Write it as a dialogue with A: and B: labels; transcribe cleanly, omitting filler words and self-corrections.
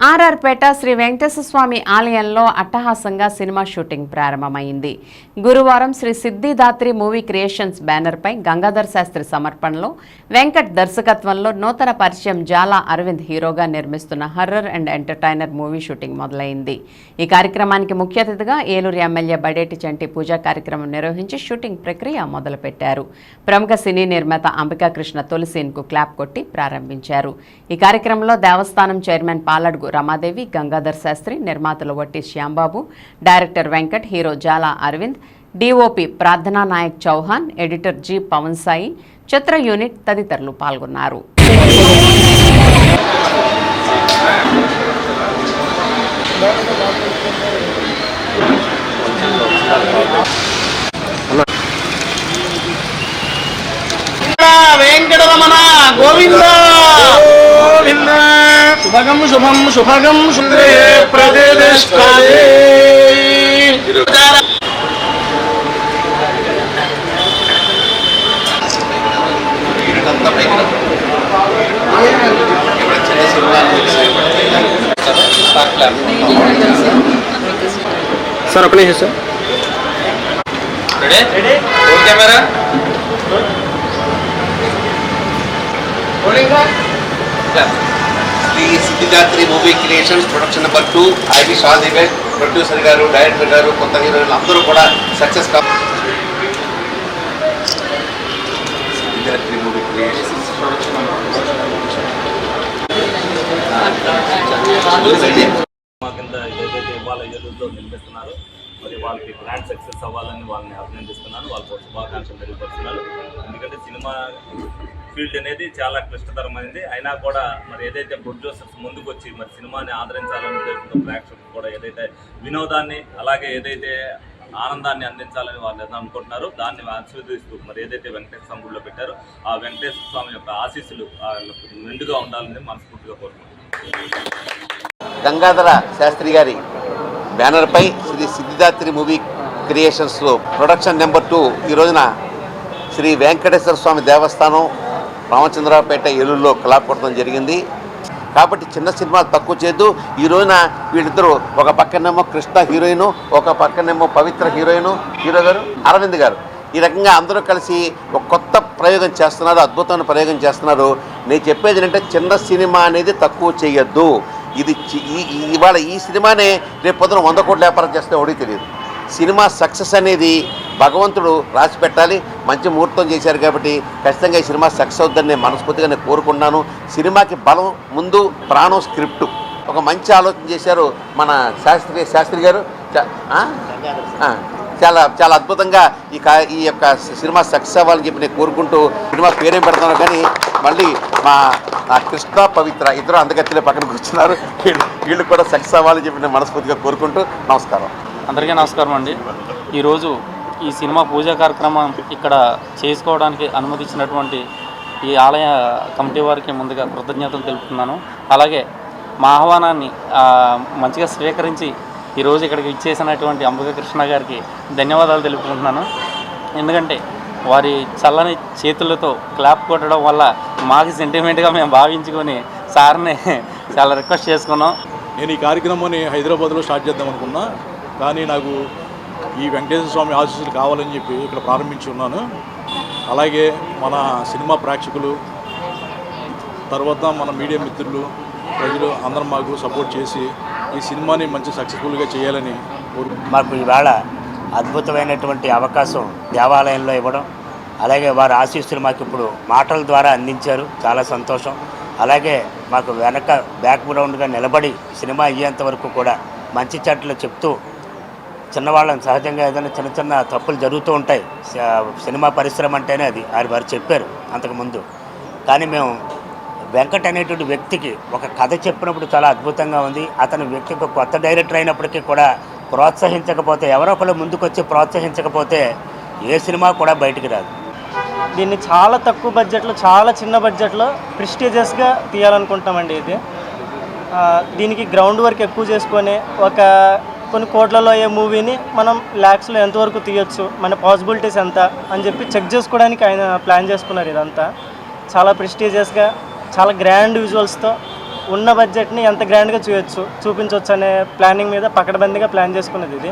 A: ఆర్ఆర్పేట శ్రీ వెంకటేశ్వర స్వామి ఆలయంలో అట్టహాసంగా cinema shooting ప్రారంభమైంది. గురువారం శ్రీ సిద్ధిదాత్రి మూవీ క్రియేషన్స్ బ్యానర్పై గంగాధర్ శాస్త్రి సమర్పణలో వెంకట్ దర్శకత్వంలో నూతన పరిచయం జాలా అరవింద్ హీరోగా నిర్మిస్తున్న horror and entertainer movie shooting మొదలైంది. ఈ కార్యక్రమానికి ముఖ్య అతిథిగా ఏలూరు ఎమ్మెల్యే బడేటి చంటి పూజా కార్యక్రమం నిర్వహించి షూటింగ్ ప్రక్రియ మొదలుపెట్టారు. ప్రముఖ సినీ నిర్మాత అంబికా కృష్ణ తొలి సీన్కు క్లాప్ కొట్టి ప్రారంభించారు. ఈ కార్యక్రమంలో దేవస్థానం చైర్మన్ పాలడుగు రమాదేవి, గంగాధర్ శాస్త్రి, నిర్మాతలు Vatti Shyambabu, director Venkat, hero Jala Aravind, DOP Prarthana Nayak Chauhan, editor G Pavan Sai, చిత్ర యూనిట్ తదితరులు పాల్గొన్నారు.
B: వెంకటరమణ గోవింద గోవింద శుభగం శుభం శుభగం సుందరే ప్రతిష్ఠాయే.
C: सर अपने हिस्से
B: ready roll camera
D: Shri Siddhidatri movie creations production number 2. I wish all the best. Producer గారు, డైరెక్టర్ గారు, కొత్త హీరోయిన్లు అందరూ కూడా success Siddhidatri movie creations production
E: కింద ఏదైతే ఇవాళ ఏలూరులో నిర్మిస్తున్నారు, మరి వాళ్ళకి గ్రాండ్ సక్సెస్ అవ్వాలని వాళ్ళని అభినందిస్తున్నాను. వాళ్ళకు శుభాకాంక్షలు తెలియపరుస్తున్నాను. ఎందుకంటే సినిమా ఫీల్డ్ అనేది చాలా క్లిష్టతరమైనది. అయినా కూడా మరి ఏదైతే ప్రొడ్యూసర్స్ ముందుకు వచ్చి మరి సినిమాని ఆదరించాలని ఉద్దేశంతో ప్రేక్షకులు కూడా ఏదైతే వినోదాన్ని అలాగే ఏదైతే ఆనందాన్ని అందించాలని వాళ్ళు అనుకుంటున్నారు, దాన్ని ఆశీర్వదిస్తూ మరి ఏదైతే వెంకటేశ్వర స్వామి గుడిలో పెట్టారో ఆ వెంకటేశ్వర స్వామి యొక్క ఆశీస్సులు నిండుగా ఉండాలని మనస్ఫూర్తిగా కోరుకుంటున్నాను.
D: గంగాధర శాస్త్రి గారి బ్యానర్పై శ్రీ సిద్ధిదాత్రి మూవీ క్రియేషన్స్లో ప్రొడక్షన్ నెంబర్ 2 ఈ రోజున శ్రీ వెంకటేశ్వర స్వామి దేవస్థానం రామచంద్రరావుపేట ఏలూరులో క్లాప్ కొట్టడం జరిగింది. కాబట్టి చిన్న సినిమాలు తక్కువ చేయొద్దు. ఈ రోజున వీళ్ళిద్దరూ ఒక పక్కనేమో కృష్ణ హీరోయిన్, ఒక పక్కనేమో పవిత్ర హీరో గారు అరవింద్ గారు, ఈ రకంగా అందరూ కలిసి ఒక కొత్త ప్రయోగం చేస్తున్నారు, అద్భుతమైన ప్రయోగం చేస్తున్నారు. నేను చెప్పేది ఏంటంటే చిన్న సినిమా అనేది తక్కువ చేయొద్దు. ఇది ఇవాళ ఈ సినిమానే రేపు పొద్దున 100 కోట్ల వ్యాపారం చేస్తే ఎవడికి తెలియదు. సినిమా సక్సెస్ అనేది భగవంతుడు రాసి పెట్టాలి. మంచి ముహూర్తం చేశారు కాబట్టి ఖచ్చితంగా ఈ సినిమా సక్సెస్ అవుతుందని నేను మనస్ఫూర్తిగా నేను కోరుకున్నాను. సినిమాకి బలం ముందు ప్రాణం స్క్రిప్టు. ఒక మంచి ఆలోచన చేశారు మన శాస్త్రి గారు. చాలా చాలా అద్భుతంగా ఈ యొక్క సినిమా సక్సెస్ అవ్వాలని చెప్పి నేను కోరుకుంటూ సినిమా పేరేం పెడతాను కానీ మళ్ళీ మా కృష్ణ పవిత్ర ఇద్దరు అందగత్తిలో పక్కన కూర్చున్నారు. వీళ్ళు కూడా సక్సెస్ అవ్వాలని చెప్పి నేను మనస్ఫూర్తిగా కోరుకుంటూ నమస్కారం.
C: అందరికీ నమస్కారం అండి. ఈరోజు ఈ సినిమా పూజా కార్యక్రమం ఇక్కడ చేసుకోవడానికి అనుమతించినటువంటి ఈ ఆలయ కమిటీ వారికి ముందుగా కృతజ్ఞతలు తెలుపుతున్నాను. అలాగే మా ఆహ్వానాన్ని మంచిగా స్వీకరించి ఈరోజు ఇక్కడికి ఇచ్చేసినటువంటి అంబికా కృష్ణ గారికి ధన్యవాదాలు తెలుపుకుంటున్నాను. ఎందుకంటే వారి చల్లని చేతులతో క్లాప్ కొట్టడం వల్ల మాకు సెంటిమెంట్గా మేము భావించుకొని సార్ని చాలా రిక్వెస్ట్ చేసుకున్నాం.
F: నేను ఈ కార్యక్రమాన్ని హైదరాబాద్లో స్టార్ట్ చేద్దాం అనుకున్నా, కానీ నాకు ఈ వెంకటేశ్వర స్వామి ఆశీస్సులు కావాలని చెప్పి ఇక్కడ ప్రారంభించి ఉన్నాను. అలాగే మన సినిమా ప్రేక్షకులు, తర్వాత మన మీడియా మిత్రులు, ప్రజలు అందరం మాకు సపోర్ట్ చేసి ఈ సినిమాని మంచి సక్సెస్ఫుల్గా చేయాలని
G: మాకు ఈవేళ అద్భుతమైనటువంటి అవకాశం దేవాలయంలో ఇవ్వడం, అలాగే వారి ఆశీస్సులు మాకు ఇప్పుడు మాటల ద్వారా అందించారు. చాలా సంతోషం. అలాగే మాకు వెనక బ్యాక్గ్రౌండ్గా నిలబడి సినిమా అయ్యేంత వరకు కూడా మంచి చెట్లు చెప్తూ, చిన్నవాళ్ళని సహజంగా ఏదైనా చిన్న చిన్న తప్పులు జరుగుతూ ఉంటాయి, సినిమా పరిశ్రమ అంటేనే అది వారు చెప్పారు అంతకుముందు. కానీ మేము వెంకట్ అనేటువంటి వ్యక్తికి ఒక కథ చెప్పినప్పుడు చాలా అద్భుతంగా ఉంది. అతని వ్యక్తికి కొత్త డైరెక్టర్ అయినప్పటికీ కూడా ప్రోత్సహించకపోతే, ఎవరో ఒకరు ముందుకొచ్చి ప్రోత్సహించకపోతే ఏ సినిమా కూడా బయటికి రాదు.
H: దీన్ని చాలా తక్కువ బడ్జెట్లో, చాలా చిన్న బడ్జెట్లో ప్రెస్టీజియస్గా తీయాలనుకుంటామండి. దీనికి గ్రౌండ్ వర్క్ ఎక్కువ చేసుకొని కొన్ని కోట్లలో అయ్యే మూవీని మనం ల్యాక్స్లో ఎంతవరకు తీయొచ్చు, మన పాసిబిలిటీస్ ఎంత అని చెప్పి చెక్ చేసుకోవడానికి ఆయన ప్లాన్ చేసుకున్నారు. ఇదంతా చాలా ప్రెస్టీజియస్గా, చాలా గ్రాండ్ విజువల్స్తో ఉన్న బడ్జెట్ని ఎంత గ్రాండ్గా చూపించవచ్చు అనే ప్లానింగ్ మీద పకడ్బందీగా ప్లాన్ చేసుకున్నది ఇది.